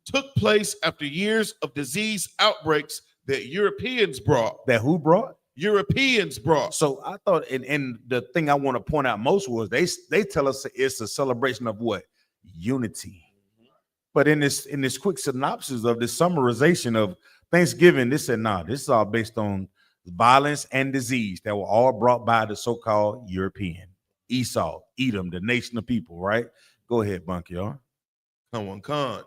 took place after years of disease outbreaks that Europeans brought. That who brought? Europeans brought. So I thought, and the thing I want to point out most was they tell us it's a celebration of what? Unity. But in this quick synopsis of this summarization of Thanksgiving, they said, nah, this is all based on violence and disease that were all brought by the so-called European. Esau, Edom, the nation of people, right? Go ahead, Bunky, y'all. Come on, Khan.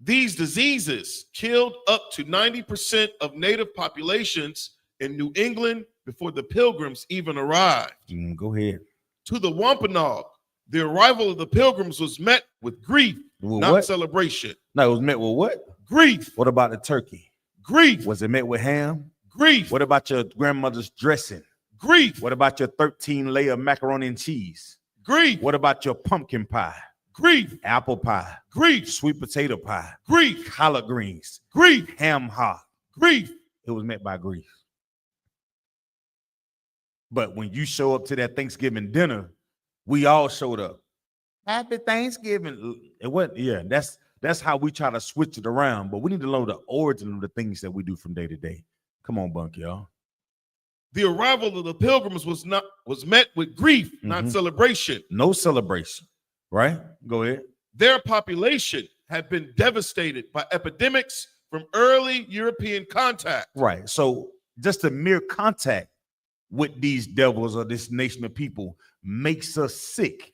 These diseases killed up to 90% of native populations in New England before the Pilgrims even arrived. Go ahead. To the Wampanoag, the arrival of the Pilgrims was met with grief, not celebration. No, it was met with what? Grief. What about the turkey? Grief. Was it met with ham? Grief. What about your grandmother's dressing? Grief. What about your 13-layer macaroni and cheese? Grief. What about your pumpkin pie? Grief. Apple pie. Grief. Sweet potato pie. Grief. Collard greens. Grief. Ham hock. Grief. It was met by grief. But when you show up to that Thanksgiving dinner, we all showed up. Happy Thanksgiving. It wasn't, yeah, that's how we try to switch it around. But we need to know the origin of the things that we do from day to day. Come on, Bunky, y'all. The arrival of the Pilgrims was met with grief, not celebration. No celebration, right? Go ahead. Their population had been devastated by epidemics from early European contact. Right. So just the mere contact with these devils or this nation of people makes us sick.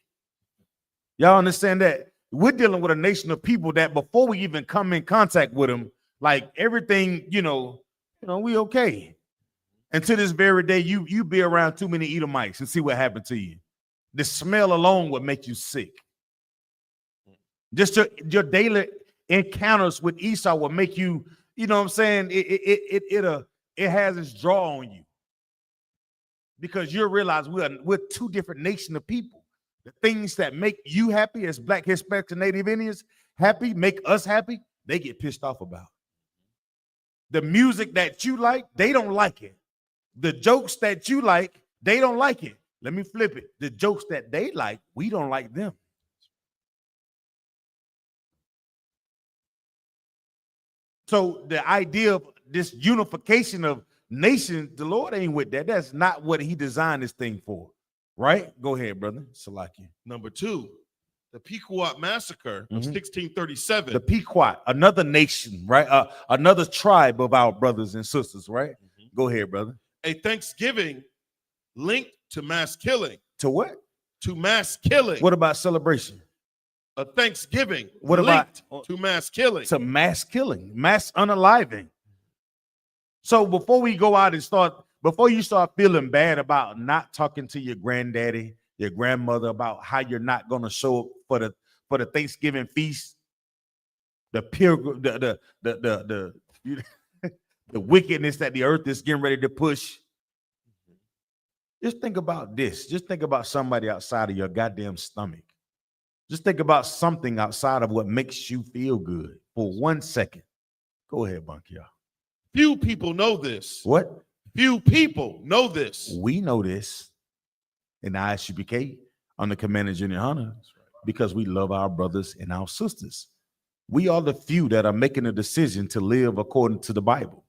Y'all understand that? We're dealing with a nation of people that before we even come in contact with them, like everything, we okay. And to this very day, you be around too many Edomites and see what happened to you. The smell alone would make you sick. Just your daily encounters with Esau will make you, you know what I'm saying? It has its draw on you. Because you realize we're two different nations of people. The things that make you happy as Black, Hispanics, and Native Indians happy, make us happy, they get pissed off about. The music that you like, they don't like it. The jokes that you like, they don't like it. Let me flip it. The jokes that they like, we don't like them. So the idea of this unification of nations, the Lord ain't with that. That's not what he designed this thing for. Right? Go ahead, brother. Salaki. Number 2, the Pequot Massacre of 1637. The Pequot, another nation, right? Another tribe of our brothers and sisters, right? Go ahead, brother. A Thanksgiving linked to mass killing. To what? To mass killing. What about celebration? A Thanksgiving what linked about to mass killing. To mass killing, mass unaliving. So before we go out and before you start feeling bad about not talking to your granddaddy, your grandmother about how you're not going to show up for the Thanksgiving feast, the wickedness that the earth is getting ready to push. Just think about this. Just think about somebody outside of your goddamn stomach. Just think about something outside of what makes you feel good for 1 second. Go ahead, Bunky. Few people know this. What? Few people know this. We know this in the Isupk on the Commander Junior Hunter because we love our brothers and our sisters. We are the few that are making a decision to live according to the Bible,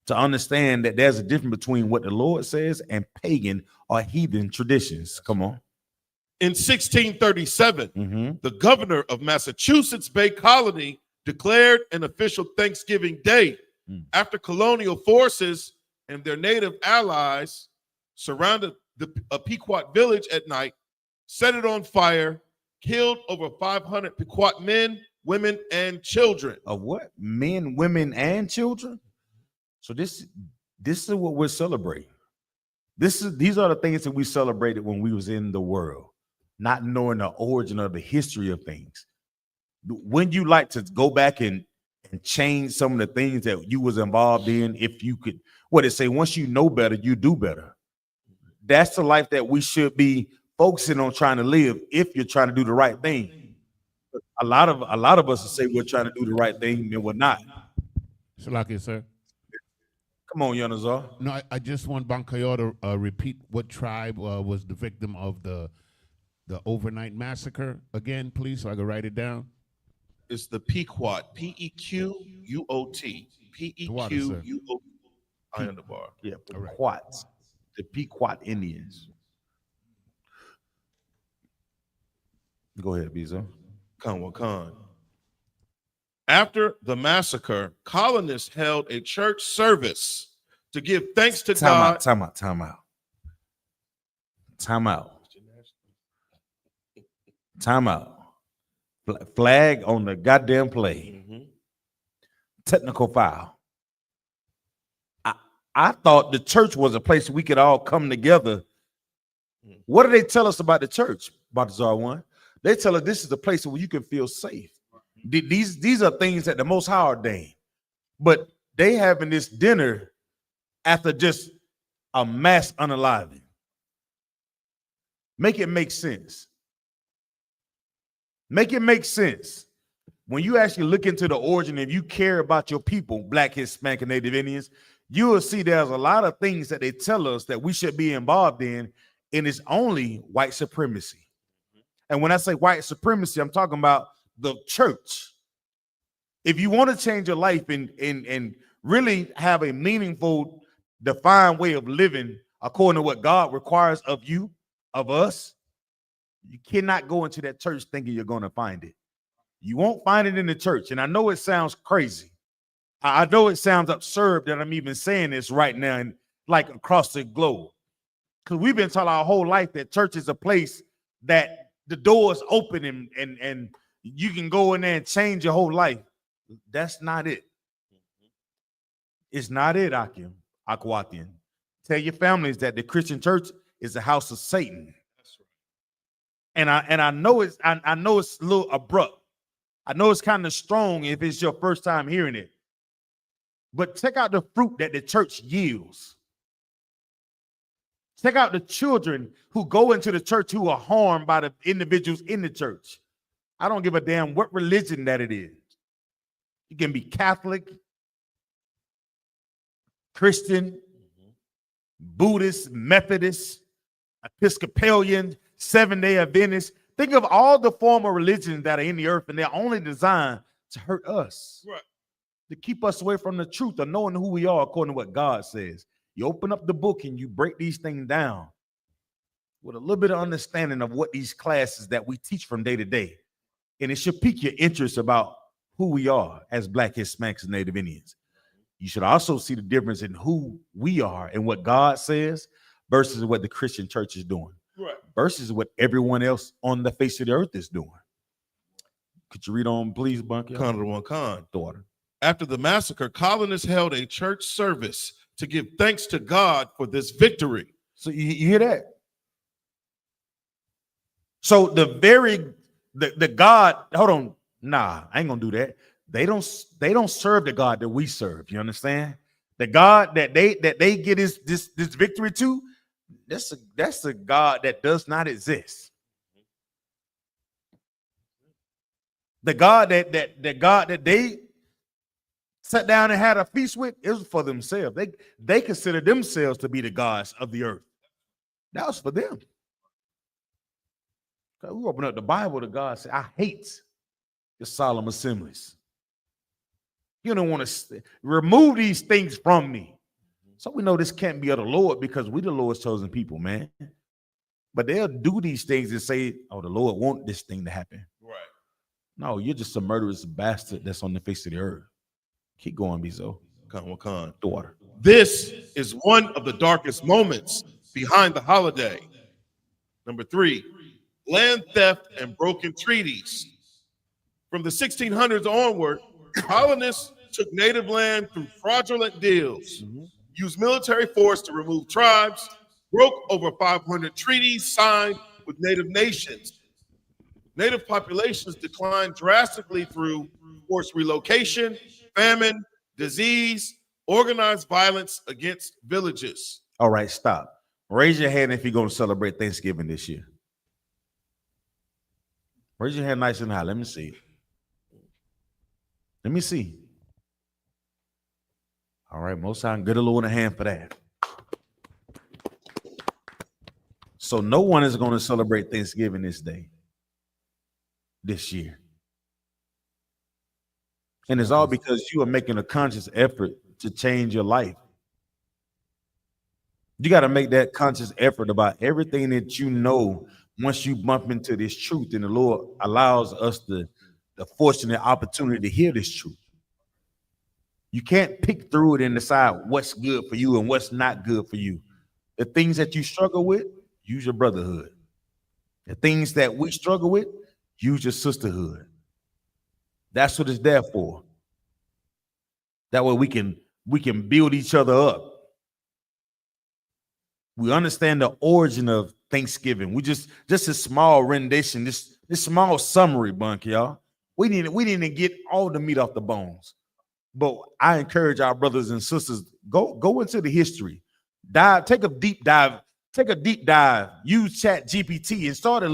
to understand that there's a difference between what the Lord says and pagan or heathen traditions. Come on. In 1637, the governor of Massachusetts Bay Colony declared an official Thanksgiving Day after colonial forces and their native allies surrounded a Pequot village at night, set it on fire, killed over 500 Pequot men, women, and children. Of what? Men, women, and children? So this is what we're celebrating. These are the things that we celebrated when we was in the world, not knowing the origin of the history of things. When you like to go back and change some of the things that you was involved in, if you could, what it say, once you know better, you do better. That's the life that we should be focusing on trying to live if you're trying to do the right thing. A lot of us say we're trying to do the right thing and we're not. Salaki, sir. Come on, Yonazar. No, I just want Bankayo to repeat what tribe was the victim of the overnight massacre again, please, so I can write it down. is the Pequot. P-E-Q-U-O-T. P-E-Q-U-O-T. Behind the bar. Yeah, All right. Pequots. The Pequot Indians. Go ahead, Bezo. Khan. After the massacre, colonists held a church service to give thanks to God. Time out. Flag on the goddamn play. Technical foul. I thought the church was a place we could all come together. What do they tell us about the church, Baltazar One? They tell us this is a place where you can feel safe. These are things that the Most High ordained. But they having this dinner after just a mass unaliving. Make it make sense. Make it make sense. When you actually look into the origin, if you care about your people, Black, Hispanic, and Native Indians, you will see there's a lot of things that they tell us that we should be involved in, and it's only white supremacy. And when I say white supremacy, I'm talking about the church. If you want to change your life and really have a meaningful, defined way of living according to what God requires of you, of us, you cannot go into that church thinking you're going to find it. You won't find it in the church. And I know it sounds crazy. I know it sounds absurd that I'm even saying this right now and like across the globe. Because we've been taught our whole life that church is a place that the door is open and you can go in there and change your whole life. That's not it. It's not it, Akwatian. Tell your families that the Christian church is a house of Satan. And I know it's a little abrupt. I know it's kind of strong if it's your first time hearing it. But check out the fruit that the church yields. Check out the children who go into the church who are harmed by the individuals in the church. I don't give a damn what religion that it is. You can be Catholic, Christian, Buddhist, Methodist, Episcopalian, Seventh-day Adventist. Think of all the former religions that are in the earth, and they're only designed to hurt us, Right. to keep us away from the truth of knowing who we are according to what God says. You open up the book and you break these things down with a little bit of understanding of what these classes that we teach from day to day. And it should pique your interest about who we are as Black, Hispanics, and Native Indians. You should also see the difference in who we are and what God says versus what the Christian church is doing. Right. Versus what everyone else on the face of the earth is doing. Could you read on, please, Bunky? Khan. Daughter. After the massacre, colonists held a church service to give thanks to God for this victory. So you hear that? So the God, hold on, nah, I ain't gonna do that. They don't serve the God that we serve. You understand? The God that they get this victory to, that's a God that does not exist. The God that they sat down and had a feast with, it was for themselves. They consider themselves to be the gods of the earth. That was for them. We open up the Bible to God, say, I hate the solemn assemblies. You don't want to remove these things from me. So we know this can't be of the Lord because we the Lord's chosen people, man. But they'll do these things and say, oh, the Lord want this thing to happen. Right. No, you're just a murderous bastard that's on the face of the earth. Keep going, Bezo. Khan. Daughter. This is one of the darkest moments behind the holiday. Number 3, land theft and broken treaties. From the 1600s onward, colonists took native land through fraudulent deals, used military force to remove tribes, broke over 500 treaties signed with native nations. Native populations declined drastically through forced relocation, famine, disease, organized violence against villages. All right, stop. Raise your hand if you're going to celebrate Thanksgiving this year. Raise your hand nice and high. Let me see. Let me see. All right, most time, good a Lord a hand for that. So no one is going to celebrate Thanksgiving this day, this year. And it's all because you are making a conscious effort to change your life. You got to make that conscious effort about everything that you know. Once you bump into this truth, and the Lord allows us the fortunate opportunity to hear this truth. You can't pick through it and decide what's good for you and what's not good for you. The things that you struggle with, use your brotherhood. The things that we struggle with, use your sisterhood. That's what it's there for. That way we can build each other up. We understand the origin of Thanksgiving. We just a small rendition, this small summary, Bunk, y'all. We didn't get all the meat off the bones. But I encourage our brothers and sisters, go into the history. Take a deep dive. Use Chat GPT and start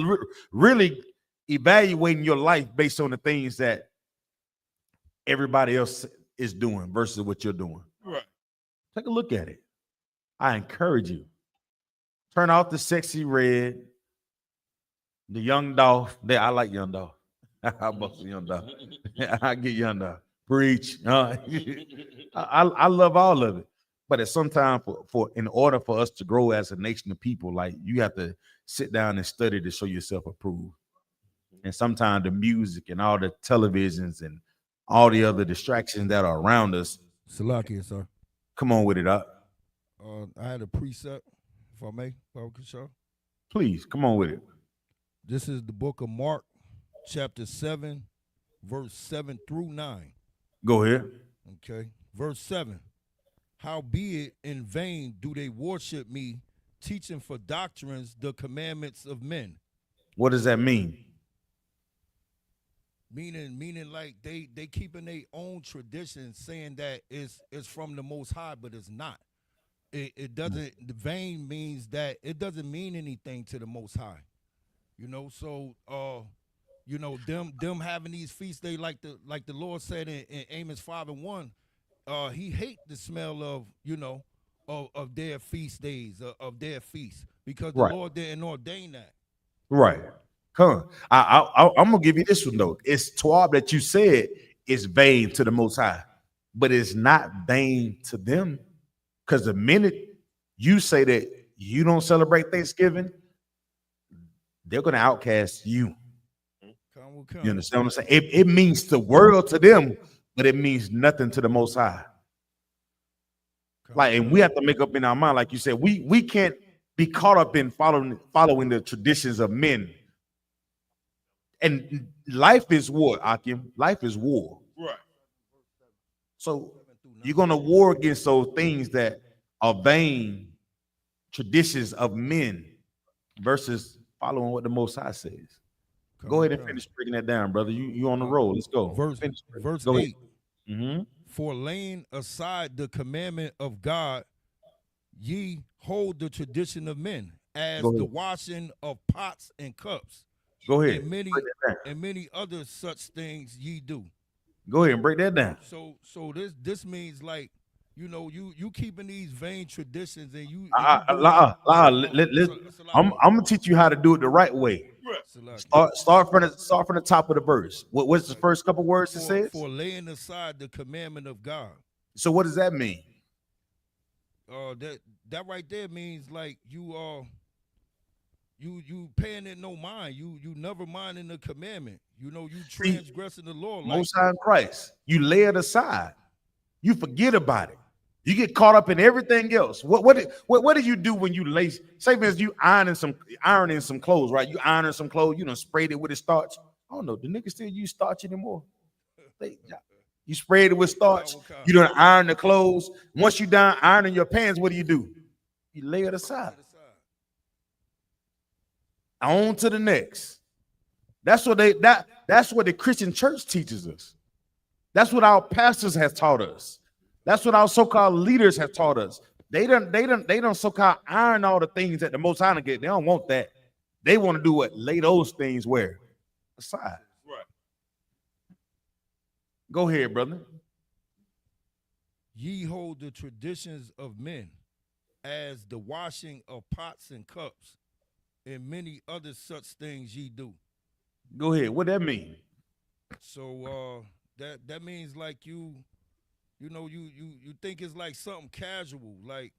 really evaluating your life based on the things that everybody else is doing versus what you're doing. Right. Take a look at it. I encourage you. Turn off the sexy red, the Young Dolph. I like Young Dolph. I bust Young Dolph. I get Young Dolph. Preach. I love all of it. But at some time, for in order for us to grow as a nation of people, like, you have to sit down and study to show yourself approved. And sometimes the music and all the televisions and all the other distractions that are around us. Salakia, sir. Come on with it, up. I had a precept, if I may, show. Please, come on with it. This is the book of Mark, chapter 7, verse 7 through 9. Go ahead. Okay. Verse 7. Howbeit in vain do they worship me, teaching for doctrines the commandments of men. What does that mean? Meaning like they keeping their own tradition, saying that it's from the Most High, but it's not. It doesn't. The vain means that it doesn't mean anything to the Most High. So them having these feasts, they like the Lord said in Amos 5:1. He hate the smell of their feast days, of their feasts, because the Lord didn't ordain that. Right. Come on. I'm gonna give you this one though. It's Twab that you said is vain to the Most High, but it's not vain to them. Because the minute you say that you don't celebrate Thanksgiving, they're gonna outcast you. You understand what I'm saying? It means the world to them, but it means nothing to the Most High. Like, and we have to make up in our mind, like you said, we can't be caught up in following the traditions of men. And life is war, Akim. Life is war. Right. So you're gonna war against those things that are vain traditions of men versus following what the Most High says. Go ahead and finish breaking that down, brother. You on the roll. Let's go. Verse 8. Mm-hmm. For laying aside the commandment of God, ye hold the tradition of men, as the washing of pots and cups. Go ahead. And many other such things ye do. Go ahead and break that down. So this means, like, you keeping these vain traditions, and you. I'm gonna teach you how to do it the right way. Start from the top of the verse. What's the first couple words it says? For laying aside the commandment of God. So what does that mean? That right there means, like, you paying it no mind. You never minding the commandment. You transgressing the law. Most High in Christ. You lay it aside. You forget about it. You get caught up in everything else. What do you do when you lay? Say, for instance, you ironing some clothes, right? You ironing some clothes. You done sprayed it with a starch. I don't know. The niggas still use starch anymore? You sprayed it with starch. You done iron the clothes. Once you done ironing your pants, what do? You lay it aside. On to the next. That's what the Christian church teaches us. That's what our pastors have taught us. That's what our so-called leaders have taught us. They don't so-called iron all the things that the Most High get. They don't want that. They want to do what? Lay those things where? Aside. Right. Go ahead, brother. Ye hold the traditions of men, as the washing of pots and cups, and many other such things ye do. Go ahead. What that mean? So that means like you think it's like something casual, like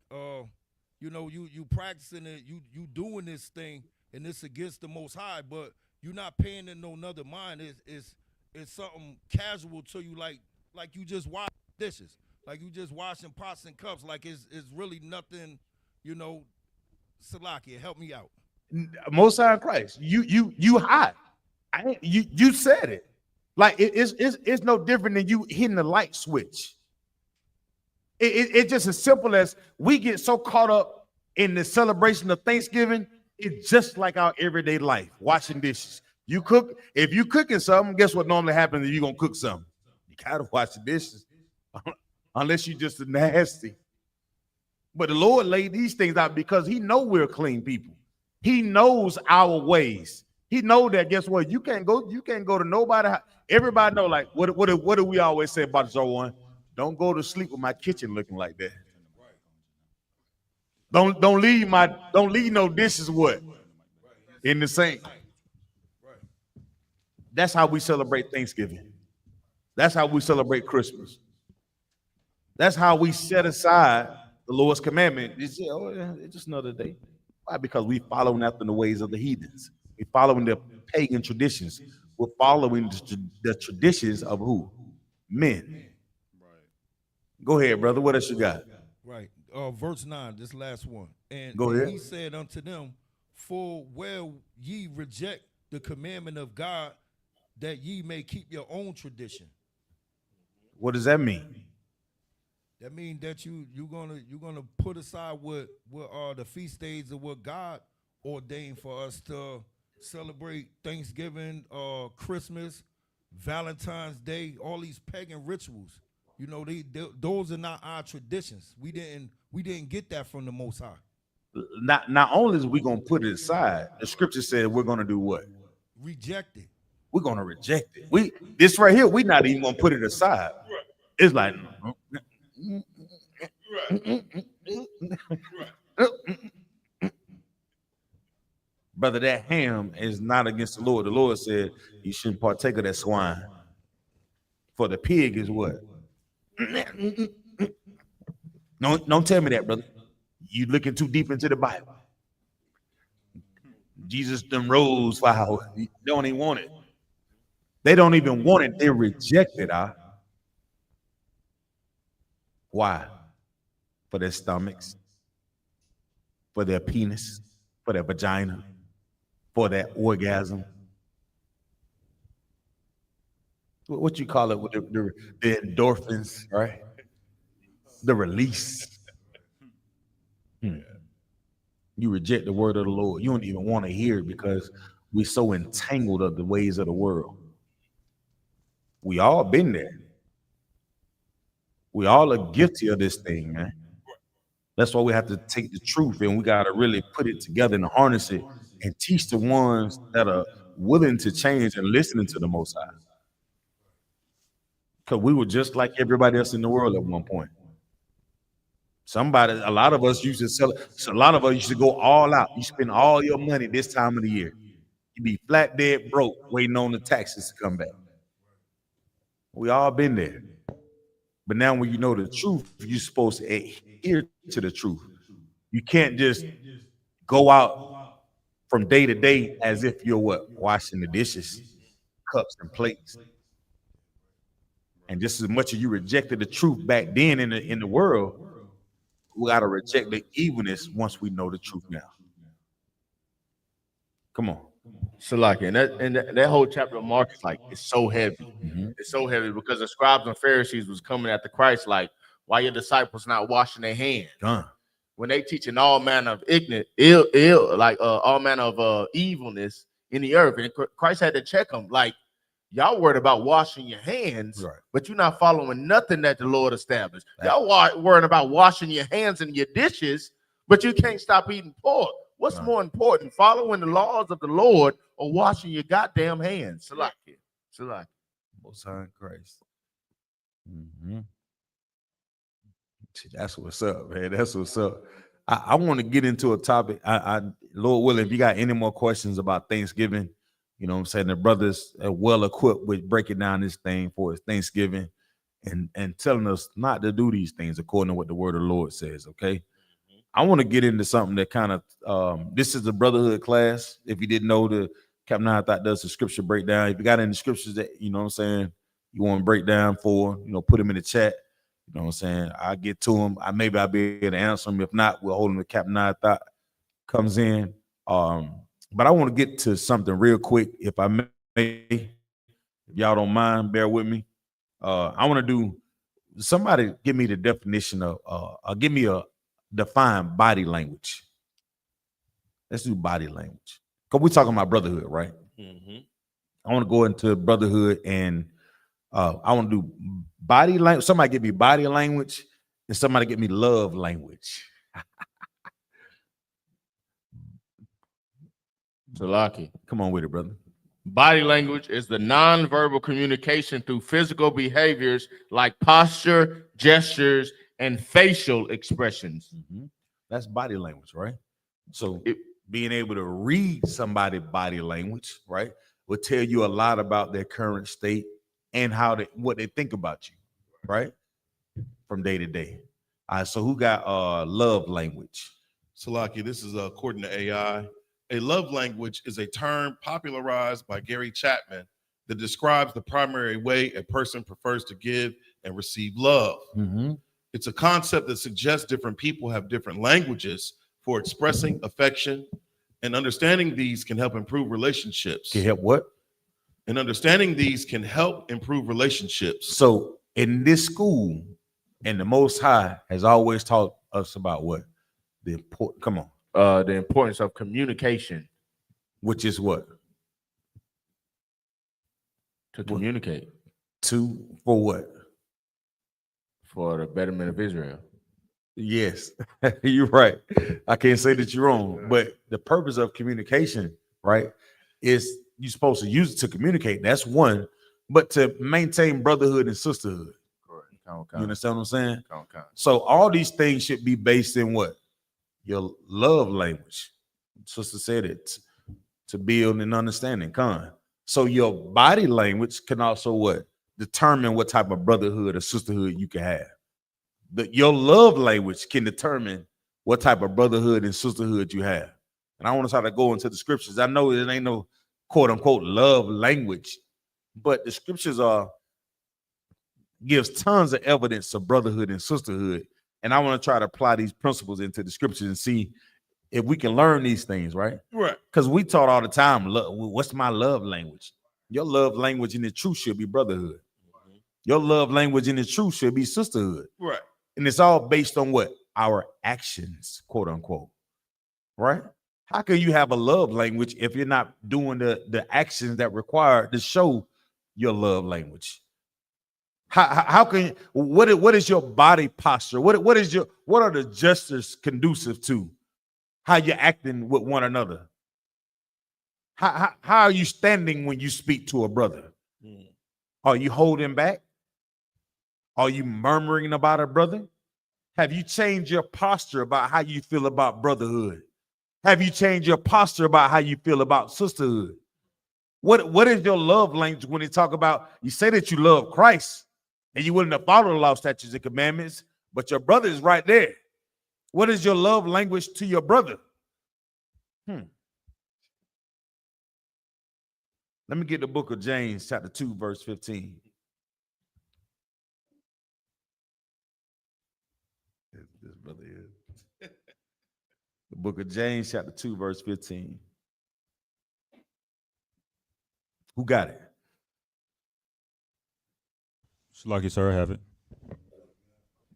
you practicing it, you doing this thing, and it's against the Most High, but you're not paying it no other mind. It's something casual to you, like you just wash dishes, like you just washing pots and cups, like it's really nothing, Salakia, help me out. Most High in Christ. You hot. You said it. Like it's no different than you hitting the light switch. It's just as simple as we get so caught up in the celebration of Thanksgiving. It's just like our everyday life, washing dishes. You cook, if you cooking something, guess what normally happens if you're gonna cook something? You gotta wash the dishes. Unless you just nasty. But the Lord laid these things out because he know we're clean people. He knows our ways. He know that, guess what? You can't go to nobody. Everybody know, like, what do we always say about Joe one? Don't go to sleep with my kitchen looking like that. Don't leave no dishes what? In the sink. That's how we celebrate Thanksgiving. That's how we celebrate Christmas. That's how we set aside the Lord's commandment. It's just another day. Why? Because we following after the ways of the heathens. We following the pagan traditions. We're following the traditions of who? Men. Right. Go ahead, brother. What else you got? Right. Verse 9, this last one. And Go ahead. He said unto them, for where ye reject the commandment of God, that ye may keep your own tradition. What does that mean? That means that you're gonna put aside what are the feast days of what God ordained for us to celebrate: Thanksgiving, Christmas, Valentine's Day, all these pagan rituals. Those are not our traditions. We didn't get that from the Most High. Not only is we gonna put it aside, the scripture said we're gonna do what? Reject it. We're gonna reject it. This right here, we're not even gonna put it aside. It's like brother, that ham is not against the Lord. The Lord said you shouldn't partake of that swine. For the pig is what? No, don't tell me that, brother. You looking too deep into the Bible. Jesus done rose for how they don't even want it. They don't even want it. They reject it. Why? For their stomachs, for their penis, for their vagina, for their orgasm. What you call it with the endorphins, right? The release. You reject the word of the Lord. You don't even want to hear it because we're so entangled of the ways of the world. We all been there. We all are guilty of this thing, man. That's why we have to take the truth and we got to really put it together and harness it and teach the ones that are willing to change and listening to the Most High. Because we were just like everybody else in the world at one point. A lot of us used to sell it. So a lot of us used to go all out. You spend all your money this time of the year. You be flat dead broke waiting on the taxes to come back. We all been there. But now when you know the truth, you're supposed to adhere to the truth. You can't just go out from day to day as if you're what? Washing the dishes, cups and plates. And just as much as you rejected the truth back then in the world, we got to reject the evilness once we know the truth now. Come on. Salaki, and that whole chapter of Mark is like, it's so heavy. Mm-hmm. It's so heavy because the scribes and Pharisees was coming after Christ like, why your disciples not washing their hands? When they teaching all manner of all manner of evilness in the earth. And Christ had to check them like, y'all worried about washing your hands, right, but you're not following nothing that the Lord established. Y'all worried about washing your hands and your dishes, but you can't stop eating pork. What's more important, following the laws of the Lord or washing your goddamn hands? Salaki. Most High in Christ. Mm-hmm. That's what's up, man. That's what's up. I want to get into a topic. Lord willing, if you got any more questions about Thanksgiving, You know what I'm saying? The brothers are well equipped with breaking down this thing for his Thanksgiving and telling us not to do these things according to what the word of the Lord says. Okay. I want to get into something that kind of this is the brotherhood class. If you didn't know, the Captain Nayathaq does the scripture breakdown. If you got any scriptures that you know what I'm saying, you want to break down for, put them in the chat. You know what I'm saying? I'll get to them. I'll be able to answer them. If not, we'll hold them to Captain Nayathaq comes in. But I want to get to something real quick, if I may. If y'all don't mind, bear with me. I want to do. Somebody give me the definition of. Give me a define body language. Let's do body language. Because we're talking about brotherhood, right? Mm-hmm. I want to go into brotherhood and I want to do body language. Somebody give me body language and somebody give me love language. Salaki. Come on with it, brother. Body language is the nonverbal communication through physical behaviors like posture, gestures, and facial expressions. Mm-hmm. That's body language, right? So being able to read somebody's body language, right, will tell you a lot about their current state and what they think about you, right, from day to day. All right, so who got love language? Salaki, this is according to AI. A love language is a term popularized by Gary Chapman that describes the primary way a person prefers to give and receive love. Mm-hmm. It's a concept that suggests different people have different languages for expressing affection, and understanding these can help improve relationships. Can help what? And understanding these can help improve relationships. So in this school, and the Most High has always taught us about what? The important. Come on. The importance of communication. Which is what? To communicate. For what? For the betterment of Israel. Yes, you're right. I can't say that you're wrong, but the purpose of communication, right, is you're supposed to use it to communicate. That's one, but to maintain brotherhood and sisterhood. Correct. You understand what I'm saying? Count. So all these things should be based in what? Your love language. Sister said it, to build and understanding. So your body language can also what? Determine what type of brotherhood or sisterhood you can have. Your love language can determine what type of brotherhood and sisterhood you have. And I want to try to go into the scriptures. I know it ain't no quote unquote love language, but the scriptures gives tons of evidence of brotherhood and sisterhood. And I want to try to apply these principles into the scriptures and see if we can learn these things, right? Right. Because we taught all the time, what's my love language? Your love language in the truth should be brotherhood. Your love language in the truth should be sisterhood. Right. And it's all based on what? Our actions, quote unquote. Right? How can you have a love language if you're not doing the actions that require to show your love language? How can what is your body posture? What are the gestures conducive to how you're acting with one another? How are you standing when you speak to a brother? Are you holding back? Are you murmuring about a brother? Have you changed your posture about how you feel about brotherhood? Have you changed your posture about how you feel about sisterhood? What is your love language when you talk about, you say that you love Christ and you're willing to follow the law, statutes, and commandments, but your brother is right there. What is your love language to your brother? Let me get the book of James, chapter 2, verse 15. This brother is. The book of James, chapter 2, verse 15. Who got it? Lucky, sir, I have it.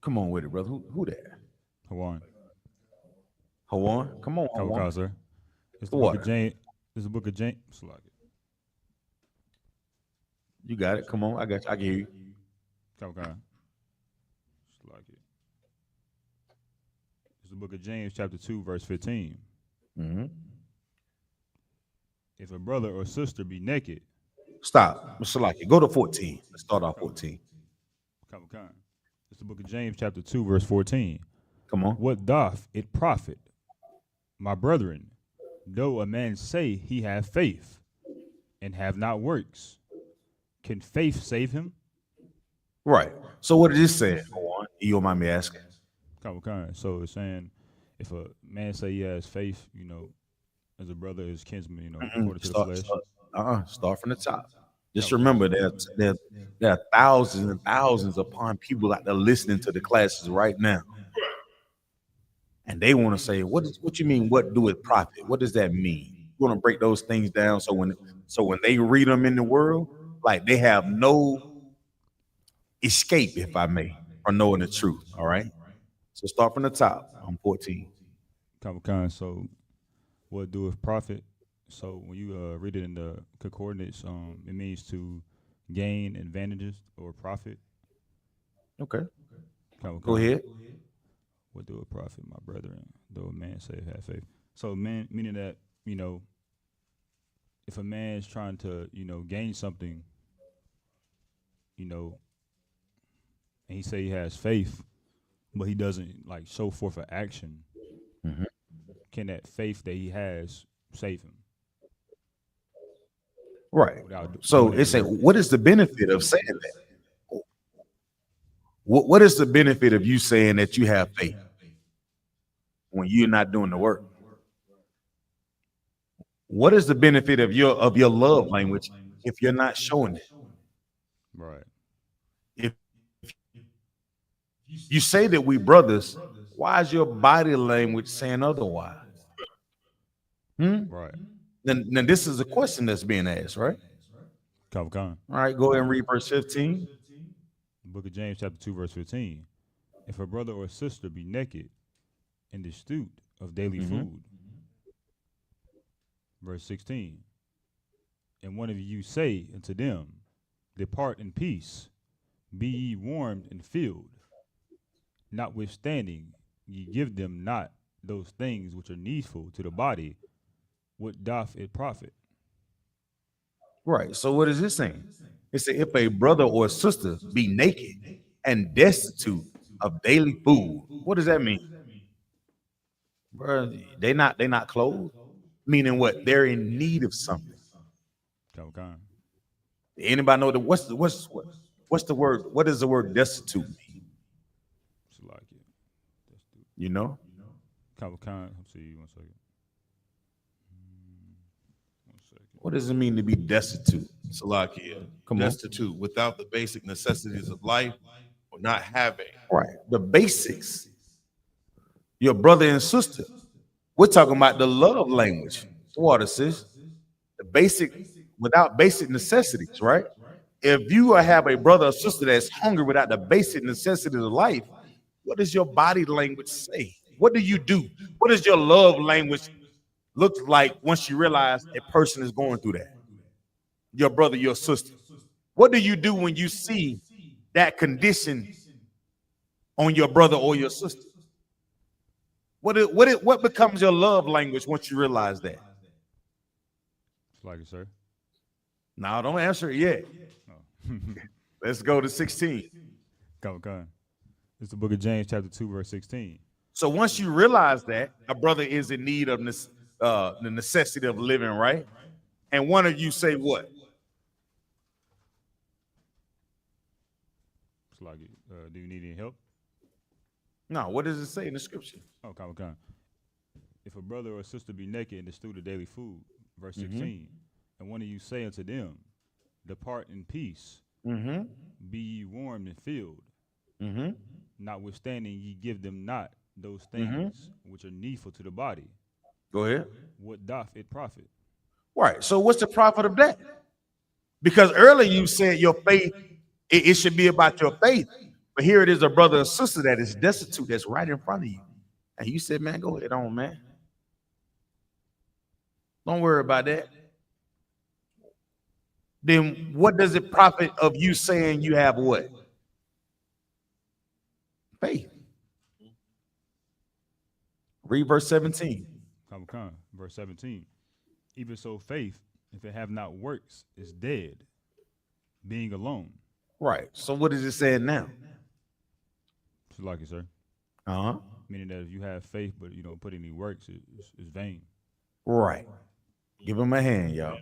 Come on with it, brother. Who that? Hawan. Hawan? Come on, Kawakar, Hawan. sir. It's the book of James. It's the book of James. You got it. Come on. I got you. I can hear you. Kawakar. It's the book of James, chapter 2, verse 15. Mm-hmm. If a brother or sister be naked. Stop. Mr. Lucky, go to 14. Let's start off 14. It's the book of James, chapter 2, verse 14. Come on. What doth it profit, my brethren, though a man say he have faith, and have not works, can faith save him? Right. So what did this say? Go on. You don't mind me asking? Kind. So it's saying if a man say he has faith, as a brother, his kinsman, according to the flesh. Start from the top. Just remember there are thousands and thousands upon people out there listening to the classes right now. And they want to say, what you mean, what do it profit? What does that mean? You want to break those things down so when they read them in the world, like they have no escape, if I may, from knowing the truth. All right. So start from the top. I'm 14. Kind. So what do it profit? So when you read it in the concordance, it means to gain advantages or profit. Okay. Go ahead. What do it profit, my brethren, though a man say have faith? So meaning that, if a man is trying to, gain something, and he say he has faith, but he doesn't like show forth an action, can that faith that he has save him? Right. So it's saying, what is the benefit of saying that? What is the benefit of you saying that you have faith when you're not doing the work? What is the benefit of your love language if you're not showing it? Right. If you say that we brothers, why is your body language saying otherwise? Right. Then this is a question that's being asked, right? Come. All right, go ahead and read verse 15. The book of James, chapter 2, verse 15. If a brother or sister be naked and destitute of daily food. Verse 16. And one of you say unto them, depart in peace, be ye warmed and filled. Notwithstanding, ye give them not those things which are needful to the body, what doth it profit? Right. So what is this saying? It's that if a brother or sister be naked and destitute of daily food, what does that mean? Bro, they not clothed. Meaning what? They're in need of something. Come. Anybody know what's the word? What does the word destitute mean? It's like it. You know? Come. Let's see, 1 second. 1 second. What does it mean to be destitute? Salakia. Come on. Destitute, without the basic necessities of life, or not having. Right. The basics. Your brother and sister. We're talking about the love language. Water, sis. The basic, without basic necessities, right? If you have a brother or sister that's hungry without the basic necessities of life, what does your body language say? What do you do? What does your love language look like once you realize a person is going through that? Your brother, your sister. What do you do when you see that condition on your brother or your sister? What becomes your love language once you realize that? It's like it, sir. Now, don't answer it yet. Oh. Let's go to 16. Come. It's the book of James, chapter 2, verse 16. So once you realize that a brother is in need of the necessity of living, right? And one of you say what? It's like it. Do you need any help? No, what does it say in the scripture? Oh, come. If a brother or sister be naked and destitute of daily food, verse 16, and one of you say unto them, depart in peace, be ye warmed and filled, notwithstanding ye give them not those things which are needful to the body. Go ahead. What doth it profit? Right. So what's the profit of that? Because earlier you said your faith, it should be about your faith. But here it is, a brother and sister that is destitute, that's right in front of you. And you said, man, go ahead on, man. Don't worry about that. Then what does it profit of you saying you have what? Faith. Read verse 17. Come. Verse 17. Even so, faith, if it have not works, is dead, being alone. Right. So what is it saying now? It's like it, sir. Meaning that if you have faith, but you don't put any works, it's vain. Right. Give him a hand, y'all.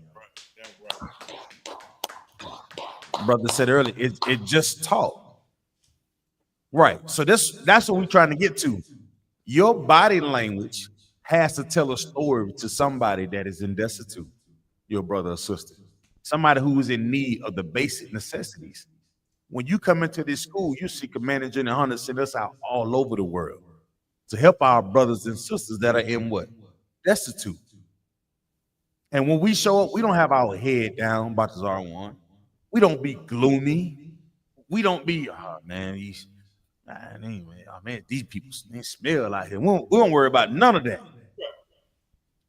Brother said earlier, it just taught. Right. So that's what we're trying to get to. Your body language has to tell a story to somebody that is in destitute, your brother or sister, somebody who is in need of the basic necessities. When you come into this school, you see Commander General Hunter send us out all over the world to help our brothers and sisters that are in what? Destitute. And when we show up, we don't have our head down, Balthazar one. We don't be gloomy. We don't be, oh man, these people they smell out here. We don't worry about none of that.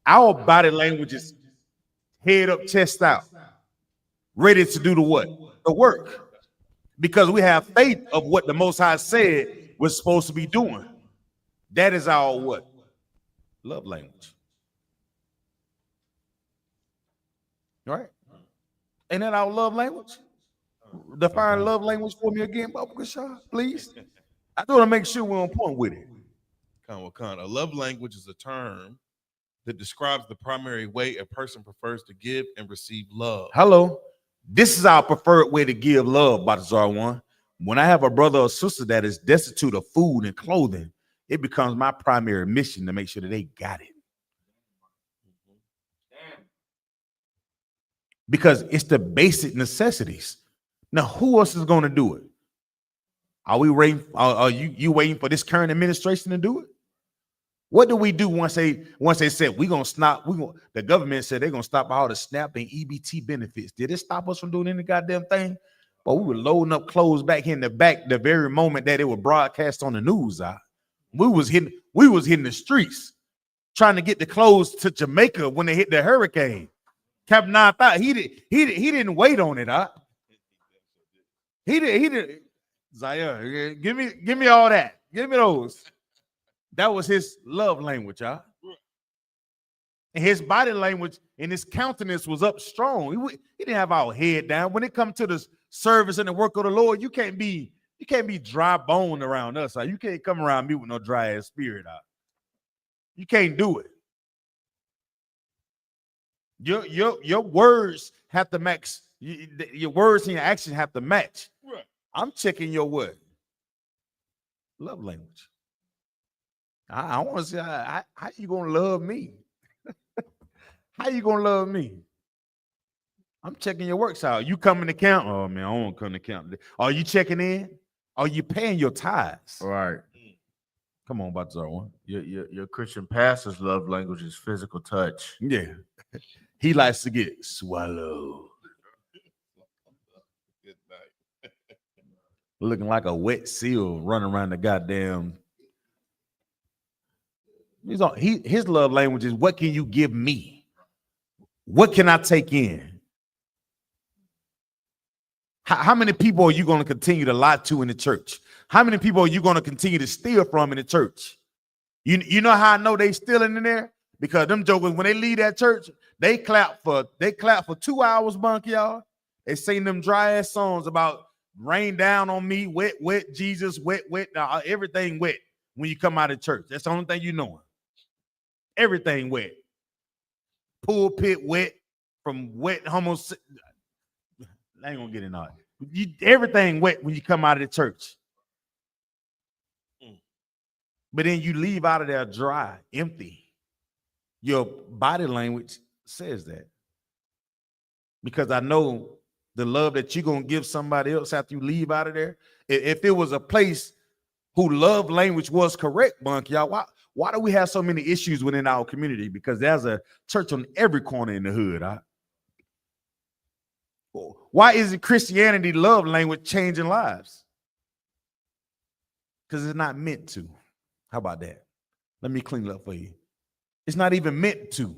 Our body language is head up, chest out, ready to do the what? The work. Because we have faith of what the Most High said we're supposed to be doing. That is our what? Love language. Right? Ain't that our love language? Define love language for me again, Baba Kashah, please. I want to make sure we're on point with it. A love language is a term that describes the primary way a person prefers to give and receive love. Hello. This is our preferred way to give love, Balthazar one. When I have a brother or sister that is destitute of food and clothing, it becomes my primary mission to make sure that they got it. Because it's the basic necessities. Now, who else is going to do it? Are we waiting? Are you waiting for this current administration to do it? What do we do once they said the government said they're gonna stop all the SNAP and EBT benefits? Did it stop us from doing any goddamn thing? But we were loading up clothes back in the back the very moment that it was broadcast on the news. We was hitting the streets trying to get the clothes to Jamaica when they hit the hurricane. Captain Nayathaq, he didn't wait on it. He did. Zaire, give me all that. Give me those. That was his love language, And his body language and his countenance was up strong. He didn't have our head down. When it comes to the service and the work of the Lord, you can't be dry bone around us. You can't come around me with no dry ass spirit. You can't do it. Your words have to match. Your words and your action have to match. Right. I'm checking your what? Love language. I want to see how you gonna love me. How you gonna love me? I'm checking your works out. You coming to count? Oh man, I don't want to come to count. Are you checking in? Are you paying your tithes? All right. Come on, Balthazar one. Your Christian pastor's love language is physical touch. Yeah. He likes to get swallowed. Good night. Looking like a wet seal running around the goddamn. His love language is, what can you give me? What can I take in? How many people are you going to continue to lie to in the church? How many people are you going to continue to steal from in the church? You know how I know they stealing in there? Because them jokers, when they leave that church, they clap for 2 hours, bunk, y'all. They sing them dry ass songs about rain down on me, wet, wet, Jesus, wet, wet, everything wet when you come out of church. That's the only thing you know. Everything wet. Pulpit wet from wet homosexual. I ain't gonna get in on it. Everything wet when you come out of the church. But then you leave out of there dry, empty. Your body language says that. Because I know the love that you're going to give somebody else after you leave out of there. If it was a place who love language was correct, Bunk, y'all, why do we have so many issues within our community? Because there's a church on every corner in the hood. Why isn't Christianity love language changing lives? Because it's not meant to. How about that? Let me clean it up for you. It's not even meant to.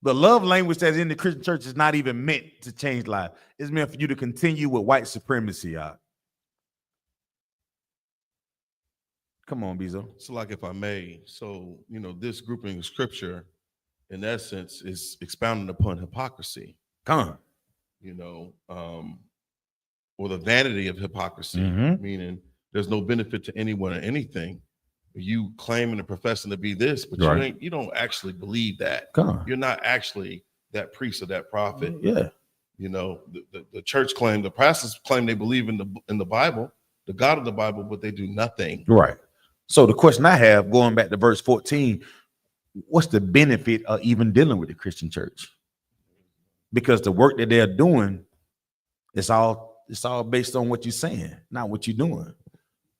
The love language that's in the Christian church is not even meant to change lives. It's meant for you to continue with white supremacy, y'all. Come on, Bezo. So, like, if I may, this grouping of scripture, in essence, is expounding upon hypocrisy. Come on. Or the vanity of hypocrisy, meaning there's no benefit to anyone or anything. You claiming and professing to be this, but you don't actually believe that. You're not actually that priest or that prophet. Yeah. You know, the church claim, the pastors claim they believe in the Bible, the God of the Bible, but they do nothing. Right. So the question I have, going back to verse 14, what's the benefit of even dealing with the Christian church? Because the work that they're doing, it's all based on what you're saying, not what you're doing.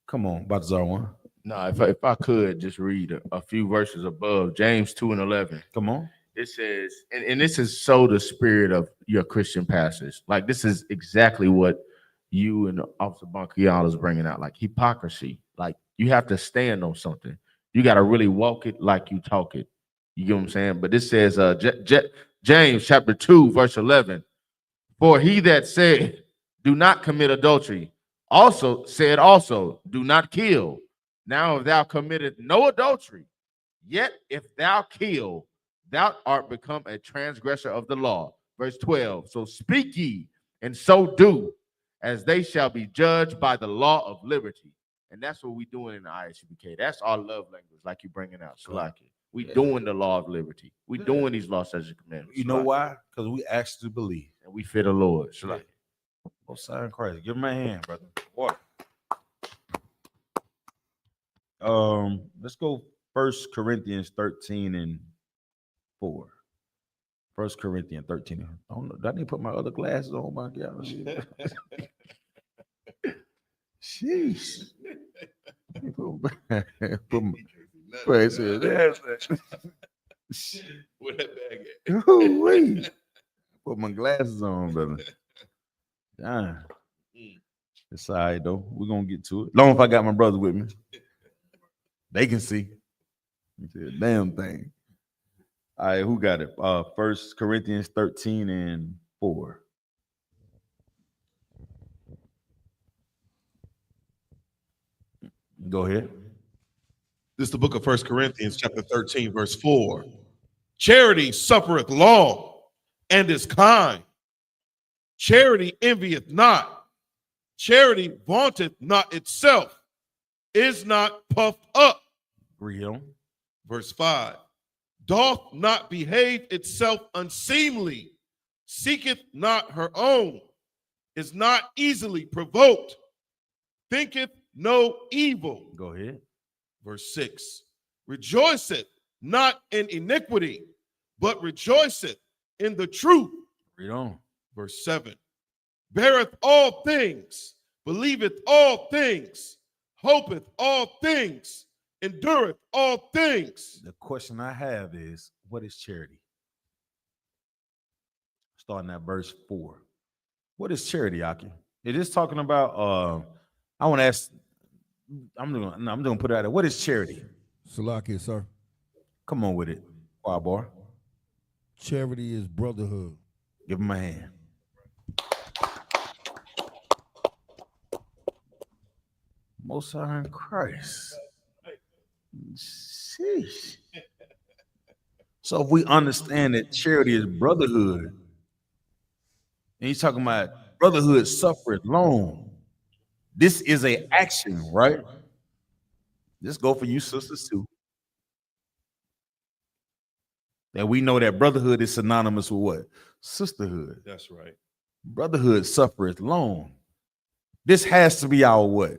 Come on, Balthazar one. No, if I could just read a few verses above, James 2:11. Come on. It says, and this is so the spirit of your Christian pastors. Like, this is exactly what you and Officer Bankial is bringing out, like hypocrisy. Like, you have to stand on something. You got to really walk it like you talk it. You get what I'm saying? But this says, James chapter 2, verse 11. For he that said, do not commit adultery, also said, do not kill. Now, if thou committed no adultery, yet if thou kill, thou art become a transgressor of the law. Verse 12. So speak ye, and so do, as they shall be judged by the law of liberty. And that's what we're doing in the ISUPK. That's our love language, like you're bringing out. Salaki. We doing the law of liberty. We doing these law, statutes, and commandments. You know why? Because we actually believe. And we fear the Lord. Salaki. Oh, sign Christ. Give him a hand, brother. What? Let's go 1 Corinthians 13 and 4. 1 Corinthians 13. I don't know. Do I need to put my other glasses on? My God. Sheesh. Where that bag at? Wait. Put my glasses on, brother. It's all right, though. We're going to get to it. Long if I got my brother with me. They can see. Damn thing. All right, who got it? 1 Corinthians 13 and 4. Go ahead. This is the book of 1 Corinthians, chapter 13, verse 4. Charity suffereth long and is kind. Charity envieth not. Charity vaunteth not itself, is not puffed up. Read on. Verse 5. Doth not behave itself unseemly, seeketh not her own, is not easily provoked, thinketh no evil. Go ahead. Verse 6. Rejoiceth not in iniquity, but rejoiceth in the truth. Read on. Verse 7. Beareth all things, believeth all things, hopeth all things, endureth all things. The question I have is, what is charity? Starting at verse 4. What is charity, Aki? It is talking about, I want to ask, I'm gonna put it out there. What is charity? Salaki, sir. Come on with it, Choir boy. Charity is brotherhood. Give him a hand. Most High in Christ. Sheesh. So if we understand that charity is brotherhood, and he's talking about brotherhood suffereth long, this is an action, right? This go for you sisters too. And we know that brotherhood is synonymous with what? Sisterhood. That's right. Brotherhood suffereth long. This has to be our what?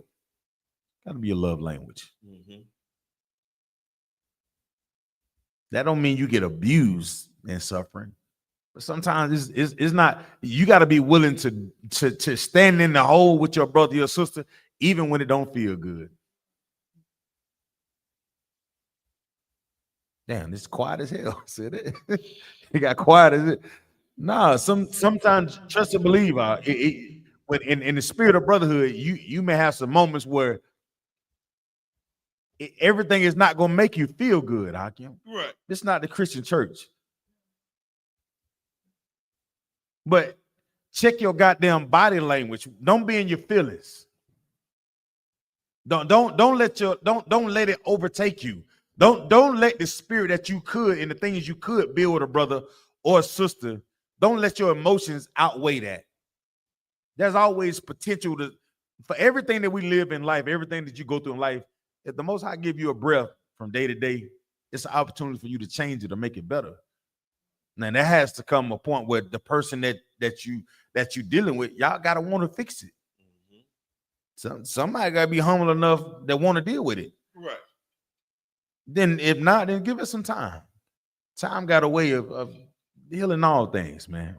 Got to be a love language. Mm-hmm. That don't mean you get abused and suffering. But sometimes it's not. You got to be willing to stand in the hole with your brother, your sister, even when it don't feel good. Damn, it's quiet as hell. See that? It got quiet as it. Nah, sometimes trust and believe. When in the spirit of brotherhood, you may have some moments where everything is not going to make you feel good, Hakim. Right. It's not the Christian church. But check your goddamn body language. Don't be in your feelings. Don't let it overtake you. Don't let the spirit that you could and the things you could build with a brother or a sister, don't let your emotions outweigh that. There's always potential for everything that we live in life, everything that you go through in life. If the Most High give you a breath from day to day, it's an opportunity for you to change it or make it better. Now there has to come a point where the person that you dealing with, y'all gotta want to fix it. Somebody gotta be humble enough that want to deal with it. Right. Then if not, then give it some time. Time got a way of healing all things, man.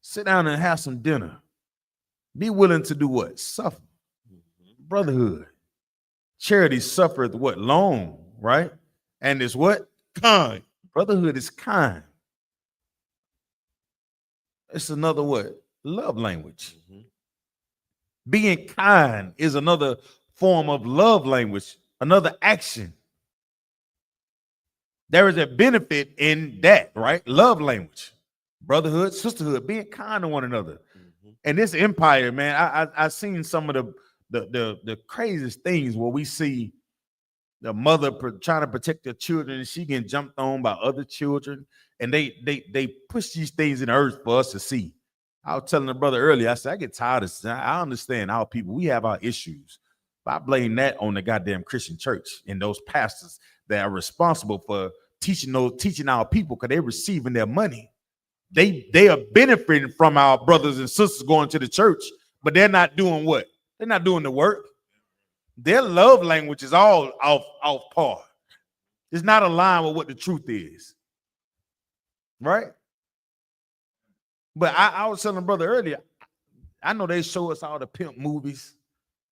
Sit down and have some dinner. Be willing to do what? Suffer. Brotherhood. Charity suffereth what? Long, right? And is what? Kind. Brotherhood is kind. It's another what? Love language. Being kind is another form of love language, another action. There is a benefit in that, right? Love language, brotherhood, sisterhood, being kind to one another. And this empire, man, I've seen some of the craziest things where we see the mother trying to protect her children and she getting jumped on by other children, and they push these things in the earth for us to see. I was telling the brother earlier, I said, I get tired of, I understand our people, we have our issues, but I blame that on the goddamn Christian church and those pastors that are responsible for teaching our people, because they're receiving their money. They are benefiting from our brothers and sisters going to the church, but they're not doing what? They're not doing the work. Their love language is all off par. It's not aligned with what the truth is. Right? But I was telling brother earlier, I know they show us all the pimp movies,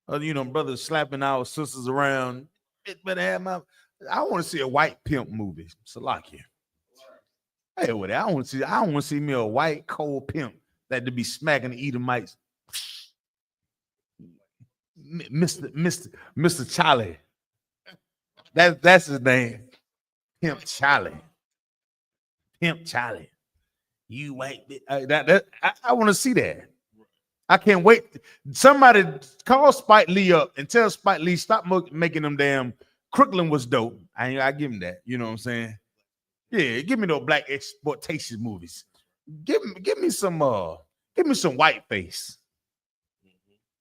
brothers slapping our sisters around. I want to see a white pimp movie. Salakia. Hey, with that, I want to see me a white cold pimp that to be smacking the Edomites. Mr. Charlie. That's his name. Pimp Charlie. Pimp Charlie. You white bitch. I want to see that. I can't wait. Somebody call Spike Lee up and tell Spike Lee stop making them damn. Crooklyn was dope. I give him that. You know what I'm saying? Yeah, give me those black exploitation movies. Give me some white face.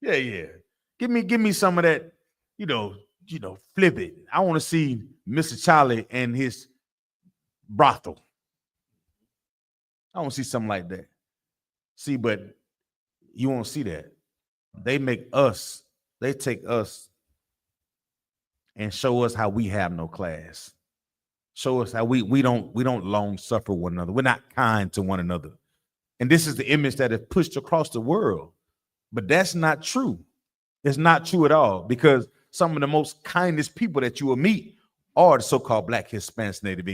Yeah. Give me some of that, flip it. I want to see Mr. Charlie and his brothel. I want to see something like that. See, but you won't see that. They take us and show us how we have no class. Show us how we don't long suffer one another. We're not kind to one another. And this is the image that is pushed across the world. But that's not true. It's not true at all, because some of the most kindest people that you will meet are the so-called Black, Hispanics, Native Indians.